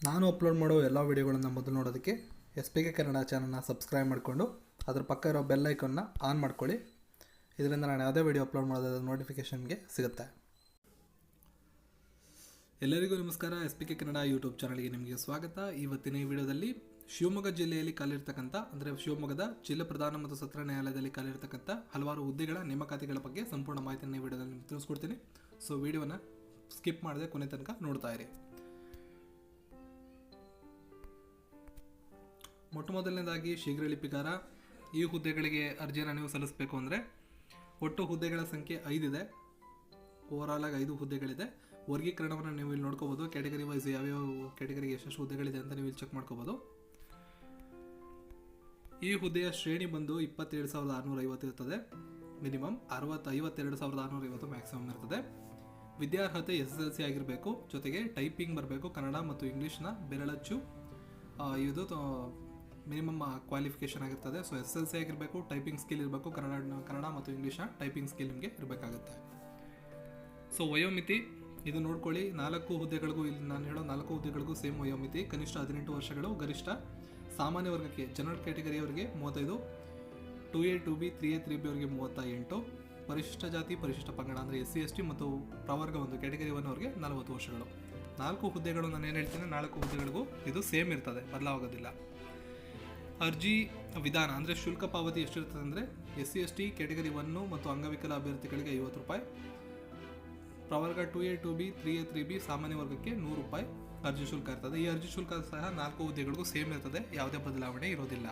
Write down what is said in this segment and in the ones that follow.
ನಾನು ಅಪ್ಲೋಡ್ ಮಾಡೋ ಎಲ್ಲ ವೀಡಿಯೋಗಳನ್ನು ಮೊದಲು ನೋಡೋದಕ್ಕೆ SPK ಕನ್ನಡ ಚಾನಲ್ನ ಸಬ್ಸ್ಕ್ರೈಬ್ ಮಾಡಿಕೊಂಡು ಅದರ ಪಕ್ಕ ಇರೋ ಬೆಲ್ ಐಕಾನ್ನ ಆನ್ ಮಾಡ್ಕೊಳ್ಳಿ. ಇದರಿಂದ ನಾನು ಯಾವುದೇ ವೀಡಿಯೋ ಅಪ್ಲೋಡ್ ಮಾಡೋದಾದ ನೋಟಿಫಿಕೇಷನ್ಗೆ ಸಿಗುತ್ತೆ. ಎಲ್ಲರಿಗೂ ನಮಸ್ಕಾರ. SPK ಕನ್ನಡ ಯೂಟ್ಯೂಬ್ ಚಾನಲ್ಗೆ ನಿಮಗೆ ಸ್ವಾಗತ. ಇವತ್ತಿನ ಈ ವಿಡಿಯೋದಲ್ಲಿ ಶಿವಮೊಗ್ಗ ಜಿಲ್ಲೆಯಲ್ಲಿ ಖಾಲಿರ್ತಕ್ಕಂಥ ಅಂದರೆ ಶಿವಮೊಗ್ಗದ ಜಿಲ್ಲಾ ಪ್ರಧಾನ ಮತ್ತು ಸತ್ರ ನ್ಯಾಯಾಲಯದಲ್ಲಿ ಖಾಲಿರ್ತಕ್ಕಂಥ ಹಲವಾರು ಹುದ್ದೆಗಳ ನೇಮಕಾತಿಗಳ ಬಗ್ಗೆ ಸಂಪೂರ್ಣ ಮಾಹಿತಿಯನ್ನು ಈ ವಿಡಿಯೋದಲ್ಲಿ ನಿಮಗೆ ತಿಳಿಸ್ಕೊಡ್ತೀನಿ. ಸೊ ವಿಡಿಯೋನ ಸ್ಕಿಪ್ ಮಾಡದೆ ಕೊನೆ ತನಕ ನೋಡ್ತಾ ಇರಿ. ಮೊಟ್ಟ ಮೊದಲನೇದಾಗಿ ಶೀಘ್ರ ಲಿಪಿಗಾರ. ಈ ಹುದ್ದೆಗಳಿಗೆ ಅರ್ಜಿಯನ್ನು ನೀವು ಸಲ್ಲಿಸಬೇಕು ಅಂದರೆ ಒಟ್ಟು ಹುದ್ದೆಗಳ ಸಂಖ್ಯೆ 5 ಇದೆ. ಓವರಾಲ್ ಆಗಿ 5 ಹುದ್ದೆಗಳಿದೆ. ವರ್ಗೀಕರಣವನ್ನು ನೀವು ಇಲ್ಲಿ ನೋಡ್ಕೋಬೋದು. ಕ್ಯಾಟಗರಿ ವೈಸ್ ಯಾವ್ಯಾವ ಕ್ಯಾಟಗರಿಗೆ ಎಷ್ಟು ಹುದ್ದೆಗಳಿದೆ ಅಂತ ನೀವು ಇಲ್ಲಿ ಚೆಕ್ ಮಾಡ್ಕೋಬೋದು. ಈ ಹುದ್ದೆಯ ಶ್ರೇಣಿ ಬಂದು 27,650 ಇರ್ತದೆ. ಮಿನಿಮಮ್ 52,650 ಮ್ಯಾಕ್ಸಿಮಮ್ ಇರ್ತದೆ. ವಿದ್ಯಾರ್ಹತೆ SSLC ಆಗಿರಬೇಕು. ಜೊತೆಗೆ ಟೈಪಿಂಗ್ ಬರಬೇಕು. ಕನ್ನಡ ಮತ್ತು ಇಂಗ್ಲೀಷ್ನ ಬೆರಳಚ್ಚು ಇದು ಮಿನಿಮಮ್ ಕ್ವಾಲಿಫಿಕೇಷನ್ ಆಗಿರ್ತದೆ. ಸೊ SSLC ಆಗಿರಬೇಕು, ಟೈಪಿಂಗ್ ಸ್ಕಿಲ್ ಇರಬೇಕು. ಕನ್ನಡ ಮತ್ತು ಇಂಗ್ಲೀಷ್ನ ಟೈಪಿಂಗ್ ಸ್ಕಿಲ್ ನಿಮಗೆ ಇರಬೇಕಾಗುತ್ತೆ. ಸೊ ವಯೋಮಿತಿ ಇದು ನೋಡ್ಕೊಳ್ಳಿ. 4 ಹುದ್ದೆಗಳಿಗೂ ಇಲ್ಲಿ ನಾನು ಹೇಳೋ 4 ಹುದ್ದೆಗಳಿಗೂ ಸೇಮ್ ವಯೋಮಿತಿ. ಕನಿಷ್ಠ 18 ವರ್ಷಗಳು. ಗರಿಷ್ಠ ಸಾಮಾನ್ಯ ವರ್ಗಕ್ಕೆ general ಕ್ಯಾಟಗರಿಯವರಿಗೆ 35, 2A 2B 3A 3B ಅವರಿಗೆ 38, ಪರಿಶಿಷ್ಟ ಜಾತಿ ಪರಿಶಿಷ್ಟ ಪಂಗಡ ಅಂದರೆ SC ST ಮತ್ತು ಪ್ರವರ್ಗ 1 ಕ್ಯಾಟಗರಿ 1 ಅವರಿಗೆ 40 ವರ್ಷಗಳು. 4 ಹುದ್ದೆಗಳು ನಾನು ಏನು ಹೇಳ್ತೀನಿ, 4 ಹುದ್ದೆಗಳಿಗೂ ಇದು ಸೇಮ್ ಇರ್ತದೆ, ಬದಲಾಗೋದಿಲ್ಲ. ಅರ್ಜಿ ವಿಧಾನ ಅಂದರೆ ಶುಲ್ಕ ಪಾವತಿ ಎಷ್ಟಿರ್ತದೆ ಅಂದರೆ SC ST ಕ್ಯಾಟಗರಿ 1 ಮತ್ತು ಅಂಗವಿಕಲ ಅಭ್ಯರ್ಥಿಗಳಿಗೆ 50 ರೂಪಾಯಿ, ಪ್ರವರ್ಗ 2A 2B 3A 3B ಸಾಮಾನ್ಯ ವರ್ಗಕ್ಕೆ 100 ರೂಪಾಯಿ ಅರ್ಜಿ ಶುಲ್ಕ ಇರ್ತದೆ. ಈ ಅರ್ಜಿ ಶುಲ್ಕ ಸಹ 4 ಹುದ್ದೆಗಳಿಗೂ ಸೇಮ್ ಇರ್ತದೆ, ಯಾವುದೇ ಬದಲಾವಣೆ ಇರೋದಿಲ್ಲ.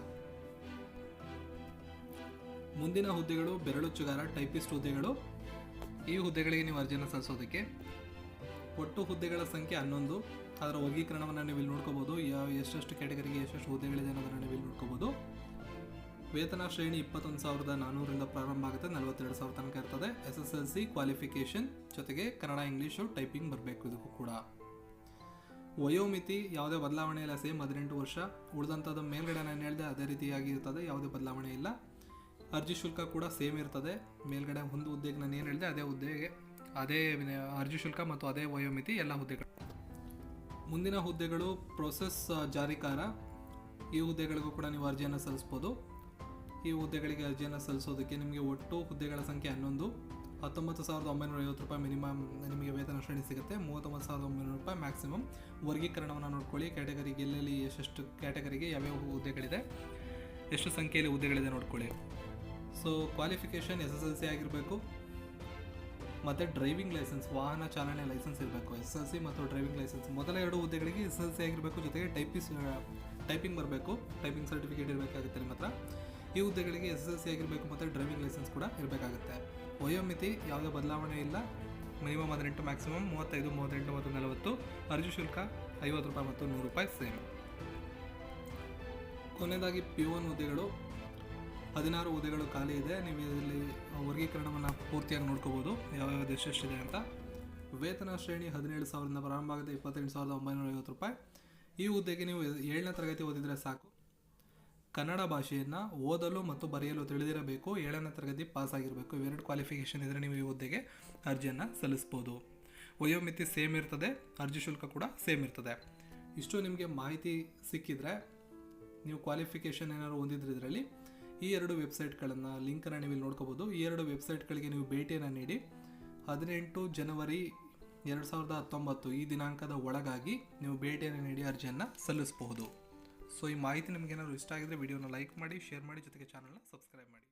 ಮುಂದಿನ ಹುದ್ದೆಗಳು ಬೆರಳುಚ್ಚುಗಾರ ಟೈಪಿಸ್ಟ್ ಹುದ್ದೆಗಳು. ಈ ಹುದ್ದೆಗಳಿಗೆ ನೀವು ಅರ್ಜಿಯನ್ನು ಸಲ್ಲಿಸೋದಕ್ಕೆ ಒಟ್ಟು ಹುದ್ದೆಗಳ ಸಂಖ್ಯೆ 11. ಅದರ ವರ್ಗೀಕರಣವನ್ನು ನೀವು ಇಲ್ಲಿ ನೋಡ್ಕೋಬೋದು. ಎಷ್ಟೆಷ್ಟು ಕ್ಯಾಟಗರಿಗೆ ಎಷ್ಟೆಷ್ಟು ಹುದ್ದೆಗಳಿದೆ ಅನ್ನೋದನ್ನು ನೀವು ಇಲ್ಲಿ ನೋಡ್ಕೋಬೋದು. ವೇತನ ಶ್ರೇಣಿ 21,400ರಿಂದ ಪ್ರಾರಂಭ ಆಗುತ್ತೆ, 42,000 ತನಕ ಇರ್ತದೆ. SSLC ಕ್ವಾಲಿಫಿಕೇಷನ್ ಜೊತೆಗೆ ಕನ್ನಡ ಇಂಗ್ಲೀಷು ಟೈಪಿಂಗ್ ಬರಬೇಕು. ಇದಕ್ಕೂ ಕೂಡ ವಯೋಮಿತಿ ಯಾವುದೇ ಬದಲಾವಣೆ ಇಲ್ಲ, ಸೇಮ್ 18 ವರ್ಷ. ಉಳಿದಂಥದ್ದು ಮೇಲ್ಗಡೆ ನಾನು ಹೇಳಿದೆ ಅದೇ ರೀತಿಯಾಗಿ ಇರ್ತದೆ, ಯಾವುದೇ ಬದಲಾವಣೆ ಇಲ್ಲ. ಅರ್ಜಿ ಶುಲ್ಕ ಕೂಡ ಸೇಮ್ ಇರ್ತದೆ. ಮೇಲ್ಗಡೆ ಒಂದು ಹುದ್ದೆಗೆ ನಾನು ಏನು ಹೇಳಿದೆ ಅದೇ ಹುದ್ದೆಗೆ ಅದೇ ಅರ್ಜಿ ಶುಲ್ಕ ಮತ್ತು ಅದೇ ವಯೋಮಿತಿ ಎಲ್ಲ ಹುದ್ದೆಗಳು. ಮುಂದಿನ ಹುದ್ದೆಗಳು ಪ್ರೊಸೆಸ್ ಜಾರಿಕಾರ. ಈ ಹುದ್ದೆಗಳಿಗೂ ಕೂಡ ನೀವು ಅರ್ಜಿಯನ್ನು ಸಲ್ಲಿಸ್ಬೋದು. ಈ ಹುದ್ದೆಗಳಿಗೆ ಅರ್ಜಿಯನ್ನು ಸಲ್ಲಿಸೋದಕ್ಕೆ ನಿಮಗೆ ಒಟ್ಟು ಹುದ್ದೆಗಳ ಸಂಖ್ಯೆ 11. 19,950 ರೂಪಾಯಿ ಮಿನಿಮಮ್ ನಿಮಗೆ ವೇತನ ಶ್ರೇಣಿ ಸಿಗುತ್ತೆ. 39,900 ರೂಪಾಯಿ ಮ್ಯಾಕ್ಸಿಮಮ್. ವರ್ಗೀಕರಣವನ್ನು ನೋಡ್ಕೊಳ್ಳಿ. ಕ್ಯಾಟಗರಿಗೆ ಎಲ್ಲೆಲ್ಲಿ ಎಷ್ಟೆಷ್ಟು ಕ್ಯಾಟಗರಿಗೆ ಯಾವ್ಯಾವ ಹುದ್ದೆಗಳಿದೆ, ಎಷ್ಟು ಸಂಖ್ಯೆಯಲ್ಲಿ ಹುದ್ದೆಗಳಿದೆ ನೋಡ್ಕೊಳ್ಳಿ. ಸೊ ಕ್ವಾಲಿಫಿಕೇಷನ್ SSLC ಆಗಿರಬೇಕು ಮತ್ತು ಡ್ರೈವಿಂಗ್ ಲೈಸೆನ್ಸ್ ವಾಹನ ಚಾಲನೆ ಲೈಸೆನ್ಸ್ ಇರಬೇಕು. SSLC ಮತ್ತು ಡ್ರೈವಿಂಗ್ ಲೈಸೆನ್ಸ್ ಮೊದಲ 2 ಹುದ್ದೆಗಳಿಗೆ SSLC ಆಗಿರಬೇಕು. ಜೊತೆಗೆ ಟೈಪಿಂಗ್ ಬರಬೇಕು, ಟೈಪಿಂಗ್ ಸರ್ಟಿಫಿಕೇಟ್ ಇರಬೇಕಾಗುತ್ತೆ ನಿಮ್ಮ ಹತ್ರ. ಈ ಹುದ್ದೆಗಳಿಗೆ SSLC ಆಗಿರಬೇಕು ಮತ್ತು ಡ್ರೈವಿಂಗ್ ಲೈಸೆನ್ಸ್ ಕೂಡ ಇರಬೇಕಾಗುತ್ತೆ. ವಯೋಮಿತಿ ಯಾವುದೇ ಬದಲಾವಣೆ ಇಲ್ಲ. ಮಿನಿಮಮ್ 18, ಮ್ಯಾಕ್ಸಿಮಮ್ 35, 38 ಮತ್ತು 40. ಅರ್ಜಿ ಶುಲ್ಕ 50 ರೂಪಾಯಿ ಮತ್ತು 100 ರೂಪಾಯಿ ಸೇಮ್. ಕೊನೆಯದಾಗಿ P1 ಹುದ್ದೆಗಳು 16 ಹುದ್ದೆಗಳು ಖಾಲಿ ಇದೆ. ನೀವು ಇಲ್ಲಿ ವರ್ಗೀಕರಣವನ್ನು ಪೂರ್ತಿಯಾಗಿ ನೋಡ್ಕೋಬೋದು ಯಾವ್ಯಾವ ಎಷ್ಟೆಷ್ಟಿದೆ ಅಂತ. ವೇತನ ಶ್ರೇಣಿ 17,000ರಿಂದ ಪ್ರಾರಂಭ ಆಗುತ್ತೆ, 28,950 ರೂಪಾಯಿ. ಈ ಹುದ್ದೆಗೆ ನೀವು 7ನೇ ತರಗತಿ ಓದಿದರೆ ಸಾಕು. ಕನ್ನಡ ಭಾಷೆಯನ್ನು ಓದಲು ಮತ್ತು ಬರೆಯಲು ತಿಳಿದಿರಬೇಕು. 7ನೇ ತರಗತಿ ಪಾಸ್ ಆಗಿರಬೇಕು. ಇವೆರಡು ಕ್ವಾಲಿಫಿಕೇಷನ್ ಇದ್ದರೆ ನೀವು ಈ ಹುದ್ದೆಗೆ ಅರ್ಜಿಯನ್ನು ಸಲ್ಲಿಸ್ಬೋದು. ವಯೋಮಿತಿ ಸೇಮ್ ಇರ್ತದೆ, ಅರ್ಜಿ ಶುಲ್ಕ ಕೂಡ ಸೇಮ್ ಇರ್ತದೆ. ಇಷ್ಟು ನಿಮಗೆ ಮಾಹಿತಿ ಸಿಕ್ಕಿದರೆ, ನೀವು ಕ್ವಾಲಿಫಿಕೇಷನ್ ಏನಾದ್ರು ಹೊಂದಿದ್ರೆ ಇದರಲ್ಲಿ ಈ 2 ವೆಬ್ಸೈಟ್ಗಳನ್ನು ಲಿಂಕನ್ನು ನೀವು ಇಲ್ಲಿ ನೋಡ್ಕೋಬೋದು. ಈ 2 ವೆಬ್ಸೈಟ್ಗಳಿಗೆ ನೀವು ಭೇಟಿಯನ್ನು ನೀಡಿ 18 ಜನವರಿ 2019 ಈ ದಿನಾಂಕದ ಒಳಗಾಗಿ ನೀವು ಭೇಟಿಯನ್ನು ನೀಡಿ ಅರ್ಜಿಯನ್ನು ಸಲ್ಲಿಸಬಹುದು. ಸೊ ಈ ಮಾಹಿತಿ ನಿಮಗೇನಾದ್ರು ಇಷ್ಟ ಆಗಿದ್ರೆ ವಿಡಿಯೋನ ಲೈಕ್ ಮಾಡಿ, ಶೇರ್ ಮಾಡಿ, ಜೊತೆಗೆ ಚಾನಲ್ನ ಸಬ್ಸ್ಕ್ರೈಬ್ ಮಾಡಿ.